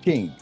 King.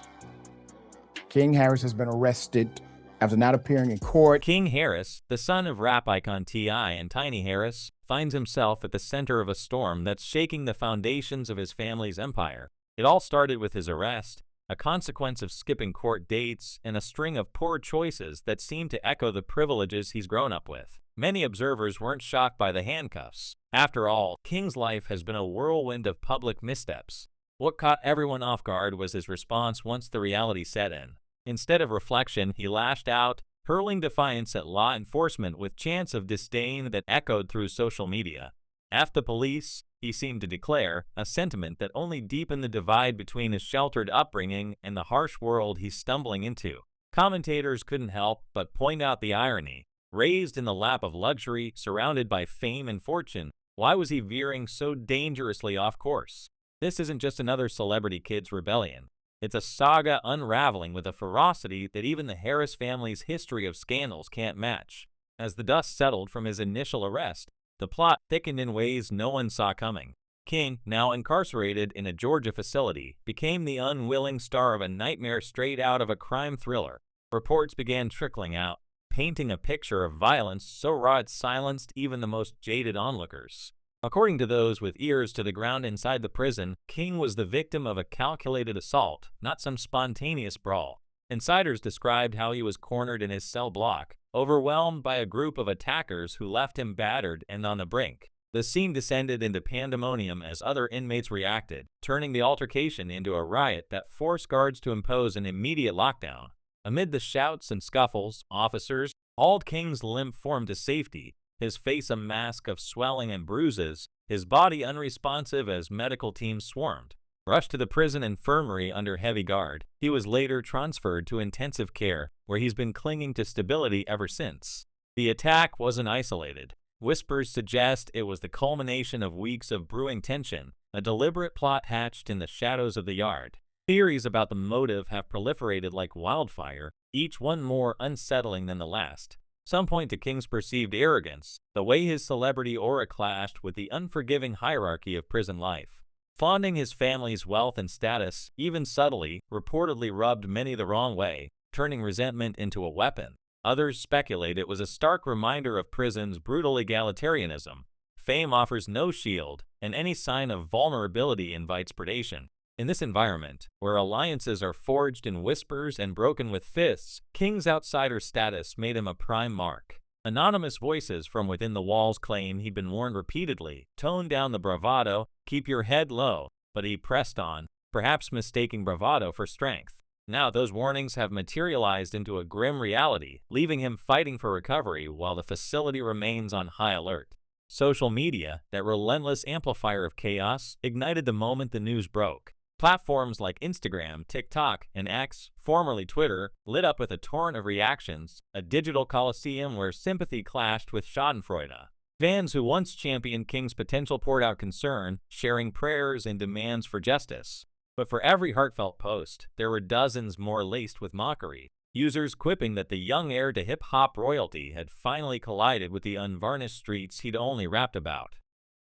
King Harris has been arrested after not appearing in court. King Harris, the son of rap icon T.I. and Tiny Harris, finds himself at the center of a storm that's shaking the foundations of his family's empire. It all started with his arrest, a consequence of skipping court dates, and a string of poor choices that seem to echo the privileges he's grown up with. Many observers weren't shocked by the handcuffs. After all, King's life has been a whirlwind of public missteps. What caught everyone off guard was his response once the reality set in. Instead of reflection, he lashed out, hurling defiance at law enforcement with chants of disdain that echoed through social media. "F the police," he seemed to declare, a sentiment that only deepened the divide between his sheltered upbringing and the harsh world he's stumbling into. Commentators couldn't help but point out the irony. Raised in the lap of luxury, surrounded by fame and fortune, why was he veering so dangerously off course? This isn't just another celebrity kid's rebellion. It's a saga unraveling with a ferocity that even the Harris family's history of scandals can't match. As the dust settled from his initial arrest, the plot thickened in ways no one saw coming. King, now incarcerated in a Georgia facility, became the unwilling star of a nightmare straight out of a crime thriller. Reports began trickling out, painting a picture of violence so raw it silenced even the most jaded onlookers. According to those with ears to the ground inside the prison, King was the victim of a calculated assault, not some spontaneous brawl. Insiders described how he was cornered in his cell block, overwhelmed by a group of attackers who left him battered and on the brink. The scene descended into pandemonium as other inmates reacted, turning the altercation into a riot that forced guards to impose an immediate lockdown. Amid the shouts and scuffles, officers hauled King's limp form to safety, his face a mask of swelling and bruises, his body unresponsive as medical teams swarmed. Rushed to the prison infirmary under heavy guard, he was later transferred to intensive care, where he's been clinging to stability ever since. The attack wasn't isolated. Whispers suggest it was the culmination of weeks of brewing tension, a deliberate plot hatched in the shadows of the yard. Theories about the motive have proliferated like wildfire, each one more unsettling than the last. Some point to King's perceived arrogance, the way his celebrity aura clashed with the unforgiving hierarchy of prison life. Flaunting his family's wealth and status, even subtly, reportedly rubbed many the wrong way, turning resentment into a weapon. Others speculate it was a stark reminder of prison's brutal egalitarianism. Fame offers no shield, and any sign of vulnerability invites predation. In this environment, where alliances are forged in whispers and broken with fists, King's outsider status made him a prime mark. Anonymous voices from within the walls claim he'd been warned repeatedly, tone down the bravado, keep your head low, but he pressed on, perhaps mistaking bravado for strength. Now those warnings have materialized into a grim reality, leaving him fighting for recovery while the facility remains on high alert. Social media, that relentless amplifier of chaos, ignited the moment the news broke. Platforms like Instagram, TikTok, and X, formerly Twitter, lit up with a torrent of reactions, a digital coliseum where sympathy clashed with schadenfreude. Fans who once championed King's potential poured out concern, sharing prayers and demands for justice. But for every heartfelt post, there were dozens more laced with mockery. Users quipping that the young heir to hip-hop royalty had finally collided with the unvarnished streets he'd only rapped about.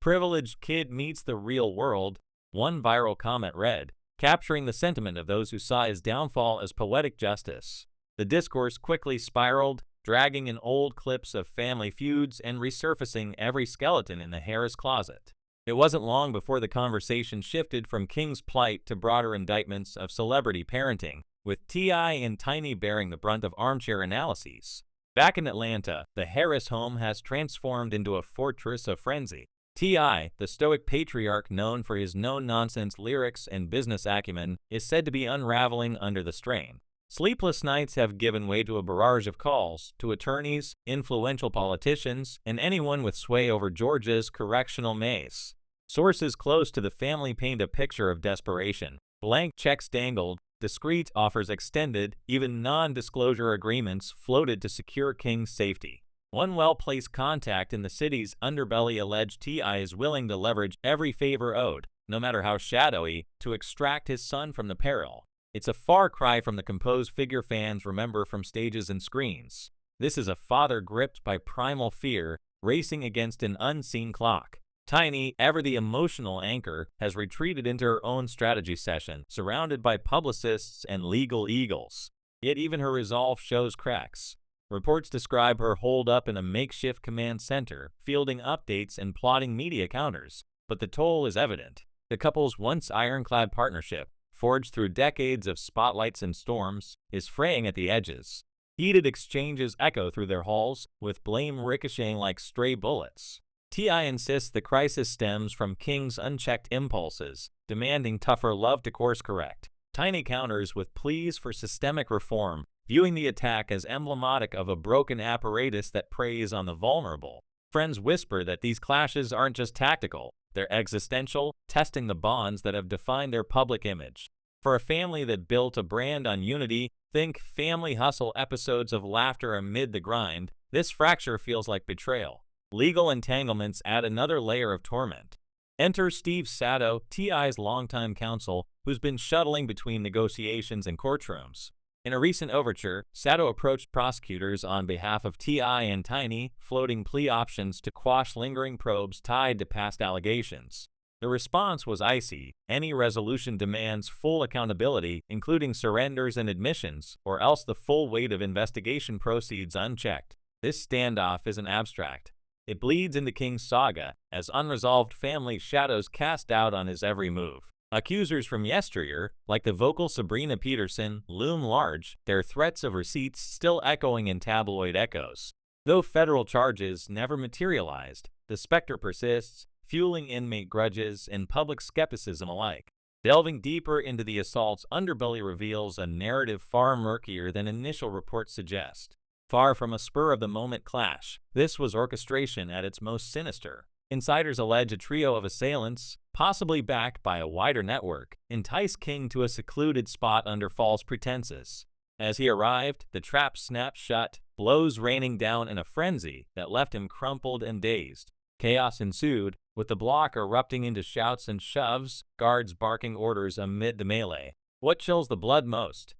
"Privileged kid meets the real world," one viral comment read, capturing the sentiment of those who saw his downfall as poetic justice. The discourse quickly spiraled, dragging in old clips of family feuds and resurfacing every skeleton in the Harris closet. It wasn't long before the conversation shifted from King's plight to broader indictments of celebrity parenting, with T.I. and Tiny bearing the brunt of armchair analyses. Back in Atlanta, the Harris home has transformed into a fortress of frenzy. T.I., the stoic patriarch known for his no-nonsense lyrics and business acumen, is said to be unraveling under the strain. Sleepless nights have given way to a barrage of calls to attorneys, influential politicians, and anyone with sway over Georgia's correctional maze. Sources close to the family paint a picture of desperation. Blank checks dangled, discreet offers extended, even non-disclosure agreements floated to secure King's safety. One well-placed contact in the city's underbelly alleged T.I. is willing to leverage every favor owed, no matter how shadowy, to extract his son from the peril. It's a far cry from the composed figure fans remember from stages and screens. This is a father gripped by primal fear, racing against an unseen clock. Tiny, ever the emotional anchor, has retreated into her own strategy session, surrounded by publicists and legal eagles. Yet even her resolve shows cracks. Reports describe her holed up in a makeshift command center, fielding updates and plotting media counters. But the toll is evident. The couple's once ironclad partnership, forged through decades of spotlights and storms, is fraying at the edges. Heated exchanges echo through their halls, with blame ricocheting like stray bullets. T.I. insists the crisis stems from King's unchecked impulses, demanding tougher love to course correct. Tiny counters with pleas for systemic reform, viewing the attack as emblematic of a broken apparatus that preys on the vulnerable. Friends whisper that these clashes aren't just tactical, they're existential, testing the bonds that have defined their public image. For a family that built a brand on unity, think family hustle episodes of laughter amid the grind, this fracture feels like betrayal. Legal entanglements add another layer of torment. Enter Steve Sato, T.I.'s longtime counsel, who's been shuttling between negotiations and courtrooms. In a recent overture, Sato approached prosecutors on behalf of T.I. and Tiny, floating plea options to quash lingering probes tied to past allegations. The response was icy. Any resolution demands full accountability, including surrenders and admissions, or else the full weight of investigation proceeds unchecked. This standoff isn't abstract. It bleeds into King's saga, as unresolved family shadows cast doubt on his every move. Accusers from yesteryear, like the vocal Sabrina Peterson, loom large, their threats of receipts still echoing in tabloid echoes. Though federal charges never materialized, the specter persists, fueling inmate grudges and public skepticism alike. Delving deeper into the assault's underbelly reveals a narrative far murkier than initial reports suggest. Far from a spur-of-the-moment clash, this was orchestration at its most sinister. Insiders allege a trio of assailants, possibly backed by a wider network, enticed King to a secluded spot under false pretenses. As he arrived, the trap snapped shut, blows raining down in a frenzy that left him crumpled and dazed. Chaos ensued, with the block erupting into shouts and shoves, guards barking orders amid the melee. What chills the blood most?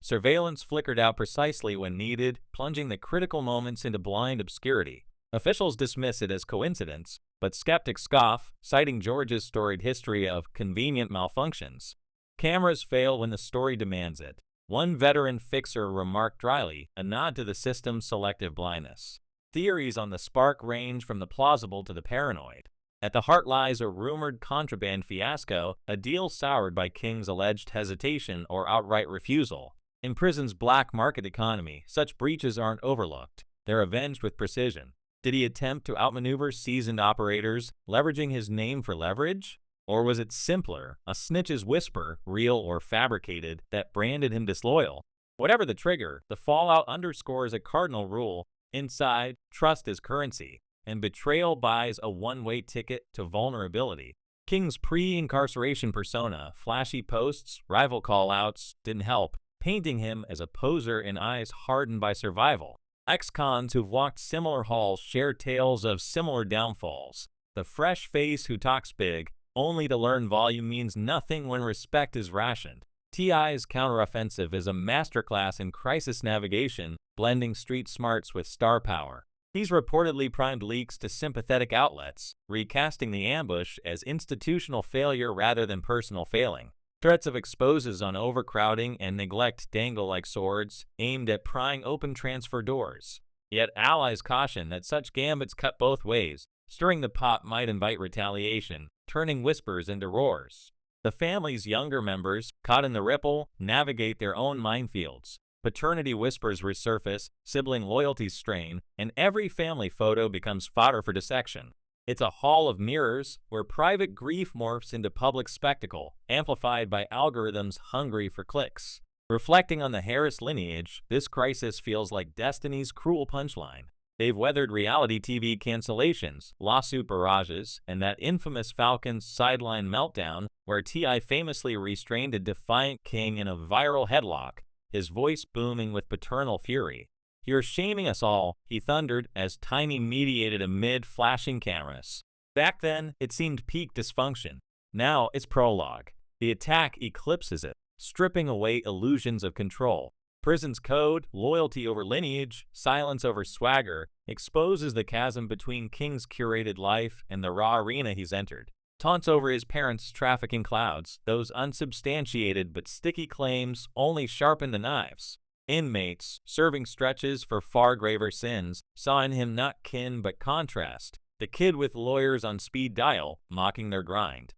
Surveillance flickered out precisely when needed, plunging the critical moments into blind obscurity. Officials dismiss it as coincidence, but skeptics scoff, citing George's storied history of convenient malfunctions. Cameras fail when the story demands it. One veteran fixer remarked dryly, a nod to the system's selective blindness. Theories on the spark range from the plausible to the paranoid. At the heart lies a rumored contraband fiasco, a deal soured by King's alleged hesitation or outright refusal. In prison's black market economy, such breaches aren't overlooked. They're avenged with precision. Did he attempt to outmaneuver seasoned operators, leveraging his name for leverage? Or was it simpler, a snitch's whisper, real or fabricated, that branded him disloyal? Whatever the trigger, the fallout underscores a cardinal rule. Inside, trust is currency, and betrayal buys a one-way ticket to vulnerability. King's pre-incarceration persona, flashy posts, rival call-outs, didn't help, painting him as a poser in eyes hardened by survival. Ex-cons who've walked similar halls share tales of similar downfalls. The fresh face who talks big, only to learn volume means nothing when respect is rationed. T.I.'s counteroffensive is a masterclass in crisis navigation, blending street smarts with star power. He's reportedly primed leaks to sympathetic outlets, recasting the ambush as institutional failure rather than personal failing. Threats of exposes on overcrowding and neglect dangle like swords, aimed at prying open transfer doors. Yet allies caution that such gambits cut both ways. Stirring the pot might invite retaliation, turning whispers into roars. The family's younger members, caught in the ripple, navigate their own minefields. Paternity whispers resurface, sibling loyalties strain, and every family photo becomes fodder for dissection. It's a hall of mirrors where private grief morphs into public spectacle, amplified by algorithms hungry for clicks. Reflecting on the Harris lineage, this crisis feels like destiny's cruel punchline. They've weathered reality TV cancellations, lawsuit barrages, and that infamous Falcons sideline meltdown where T.I. famously restrained a defiant King in a viral headlock, his voice booming with paternal fury. "You're shaming us all," he thundered as Tiny mediated amid flashing cameras. Back then, it seemed peak dysfunction. Now it's prologue. The attack eclipses it, stripping away illusions of control. Prison's code, loyalty over lineage, silence over swagger, exposes the chasm between King's curated life and the raw arena he's entered. Taunts over his parents' trafficking clouds, those unsubstantiated but sticky claims only sharpen the knives. Inmates, serving stretches for far graver sins, saw in him not kin but contrast, the kid with lawyers on speed dial, mocking their grind.